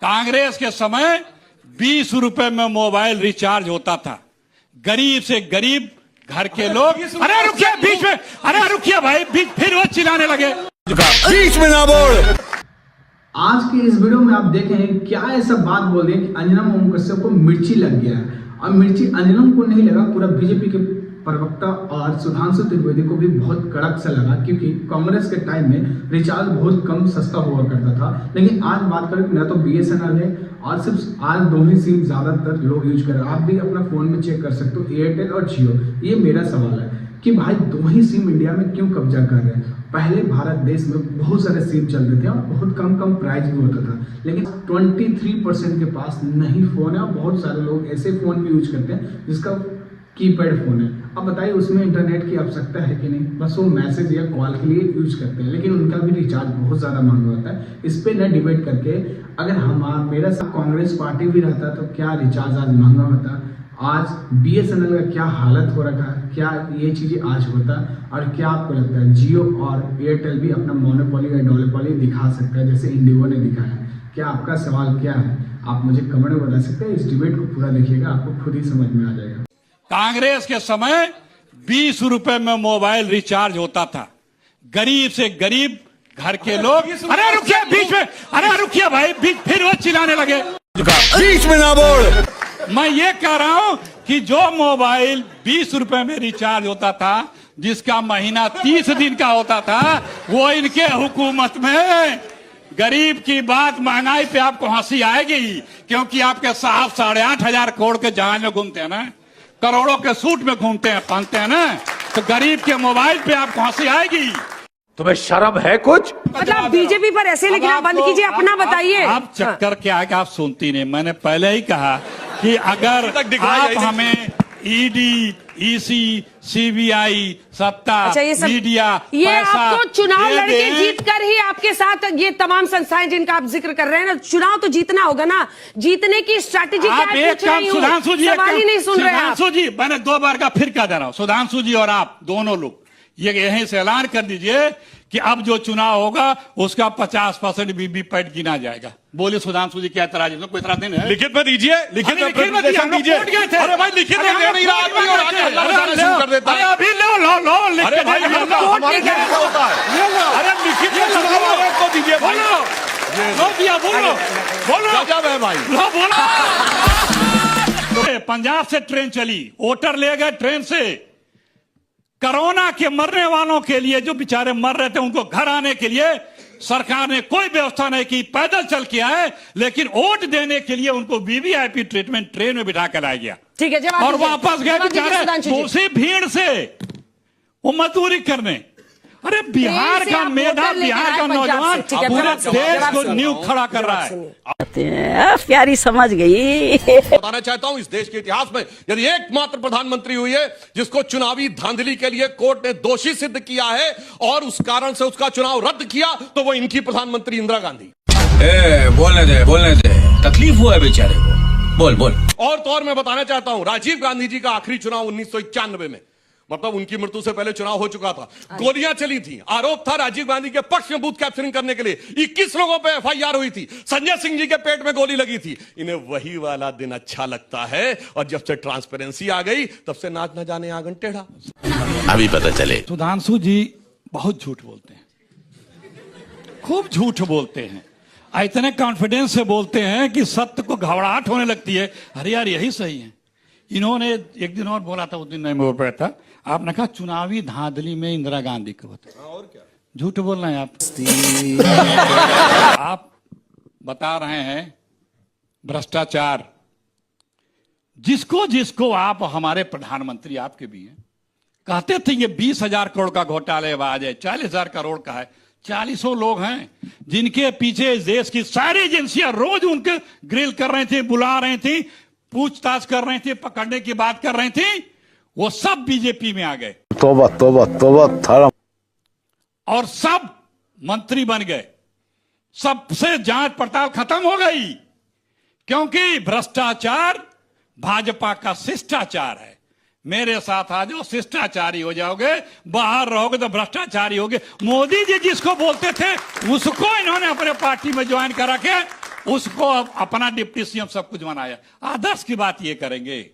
कांग्रेस के समय 20 रुपए में मोबाइल रिचार्ज होता था। गरीब से गरीब घर के लोग, अरे रुकिए बीच में, अरे रुकिए भाई, फिर वो चिल्लाने लगे, बीच में ना बोल। आज के इस वीडियो में आप देखें क्या ऐसा बात बोल रहे हैं कि अंजना मोम कश्यप को मिर्ची लग गया है। और मिर्ची अंजना को नहीं लगा, पूरा बीजेपी के प्रवक्ता और सुधांशु त्रिवेदी को भी बहुत कड़क सा लगा, क्योंकि कांग्रेस के टाइम में रिचार्ज बहुत कम सस्ता हुआ करता था। लेकिन आज बात करें ना तो BSNL है और सिर्फ आज दो ही सिम ज्यादातर लोग यूज कर रहे हैं। आप भी अपना फोन में चेक कर सकते हो, एयरटेल और जियो। ये मेरा सवाल है कि भाई दो ही सिम इंडिया में क्यों कब्जा कर रहे हैं। पहले भारत देश में बहुत सारे सिम चलते थे और बहुत कम प्राइस भी होता था, लेकिन 23% के पास नहीं फोन है और बहुत सारे लोग ऐसे फोन भी यूज करते हैं जिसका कीपैड फोन है। अब बताइए उसमें इंटरनेट की आवश्यकता है कि नहीं, बस वो मैसेज या कॉल के लिए यूज करते हैं, लेकिन उनका भी रिचार्ज बहुत ज़्यादा महंगा होता है। इस पे न डिबेट करके अगर मेरा साथ कांग्रेस पार्टी भी रहता तो क्या रिचार्ज आज महंगा होता, आज BSNL का क्या हालत हो रखा है, क्या ये चीज़ें आज होता, और क्या आपको लगता है जियो और एयरटेल भी अपना मोनोपोली या डोलोपोली दिखा सकता है जैसे इंडिगो ने दिखाया है। क्या आपका सवाल क्या है, आप मुझे कमेंट में बता सकते हैं। इस डिबेट को पूरा देखिएगा, आपको खुद ही समझ में आ जाएगा। कांग्रेस के समय 20 रुपए में मोबाइल रिचार्ज होता था। गरीब से गरीब घर के लोग, अरे रुकिए बीच में, अरे रुकिए भाई, फिर वो चिल्लाने लगे, बीच में ना बोल। मैं ये कह रहा हूं कि जो मोबाइल 20 रुपए में रिचार्ज होता था, जिसका महीना 30 दिन का होता था, वो इनके हुकूमत में गरीब की बात, महंगाई पे आपको हंसी आएगी, क्योंकि आपके साहब 8,500 करोड़ के जहाज में घूमते हैं ना, करोड़ों के सूट में घूमते हैं, पहनते हैं ना, तो गरीब के मोबाइल पे आपको हंसी आएगी। तुम्हें शर्म है कुछ? मतलब बीजेपी पर ऐसे लिखना बंद कीजिए, अपना बताइए। आप चक्कर क्या है कि आप सुनती नहीं। मैंने पहले ही कहा कि अगर आप हमें ED, EC, CBI, सत्ता, मीडिया, ये पैसा आपको चुनाव लड़के जीत कर ही आपके साथ ये तमाम संस्थाएं जिनका आप जिक्र कर रहे हैं ना, चुनाव तो जीतना होगा ना, जीतने की स्ट्रैटेजी क्या है पूछ रही हूं, सुधांशु जी सवाल ही नहीं सुन रहे आप। सुधांशु जी, मैंने 2 बार का फिर कह दे रहा हूं, सुधांशु जी और आप दोनों लोग ये यहीं से ऐलान कर दीजिए कि अब जो चुनाव होगा उसका 50% वीवीपैट गिना जाएगा। बोले सुधांशु जी क्या एतराज है? कोई एतराज नहीं है? लिखित में दीजिए, लिखित में प्रेजेंटेशन दीजिए। अरे भाई लिखित में दे नहीं रहा आदमी और आगे हल्ला मचाना शुरू कर देता है। अभी लो लिख अरे भाई हमारे क्या होता है? अरे लिखित में चुनाव आयोग को दीजिए भाई। बोलो गजब है भाई। पंजाब से ट्रेन चली, वोटर ले गए ट्रेन से। कोरोना के मरने वालों के लिए, जो बेचारे मर रहे थे, उनको घर आने के लिए सरकार ने कोई व्यवस्था नहीं की, पैदल चल के आए, लेकिन वोट देने के लिए उनको VVIP ट्रीटमेंट ट्रेन में बिठा कर लाया गया। ठीक है, और वापस गए बेचारे उसी भीड़ से वो मजदूरी करने। अरे बिहार का मेधा, बिहार का नौजवान पूरे देश को नींव खड़ा कर रहा है। प्यारी समझ गई। बताना चाहता हूं, इस देश के इतिहास में यदि एकमात्र प्रधानमंत्री हुई है जिसको चुनावी धांधली के लिए कोर्ट ने दोषी सिद्ध किया है और उस कारण से उसका चुनाव रद्द किया, तो वो इनकी प्रधानमंत्री इंदिरा गांधी। बोलने दे, तकलीफ हुआ है बेचारे को, बोल। और तो और मैं बताना चाहता हूं, राजीव गांधी जी का आखिरी चुनाव 1991 में, मतलब उनकी मृत्यु से पहले चुनाव हो चुका था, गोलियां चली थी, आरोप था राजीव गांधी के पक्ष में बूथ कैप्चरिंग करने के लिए 21 लोगों पे FIR हुई थी, संजय सिंह जी के पेट में गोली लगी थी। इन्हें वही वाला दिन अच्छा लगता है, और जब से ट्रांसपेरेंसी आ गई तब से नाच न जाने आंगन टेढ़ा। अभी पता चले। सुधांशु जी बहुत झूठ बोलते हैं, खूब झूठ बोलते हैं, इतने कॉन्फिडेंस से बोलते हैं कि सत्य को घबराहट होने लगती है। अरे यार यही सही है। इन्होंने एक दिन और बोला था, उस दिन नहीं बोल पाया था, आपने कहा चुनावी धांधली में इंदिरा गांधी को बता। और क्या झूठ बोल रहे हैं आप। आप बता रहे हैं भ्रष्टाचार, जिसको आप हमारे प्रधानमंत्री आपके भी हैं, कहते थे ये 20,000 करोड़ का घोटालेबाज है, 40,000 करोड़ का है। 40 लोग हैं जिनके पीछे देश की सारी एजेंसियां रोज उनके ग्रिल कर रही थी, बुला रही थी, पूछताछ कर रही थी, पकड़ने की बात कर रही थी, वो सब बीजेपी में आ गए। तोबा और सब मंत्री बन गए, सबसे जांच पड़ताल खत्म हो गई, क्योंकि भ्रष्टाचार भाजपा का शिष्टाचार है। मेरे साथ आ जाओ, शिष्टाचारी हो जाओगे, बाहर रहोगे तो भ्रष्टाचारी होगे। मोदी जी जिसको बोलते थे उसको इन्होंने अपने पार्टी में ज्वाइन करा के उसको अपना डिप्टी सीएम सब कुछ बनाया। आदर्श की बात ये करेंगे।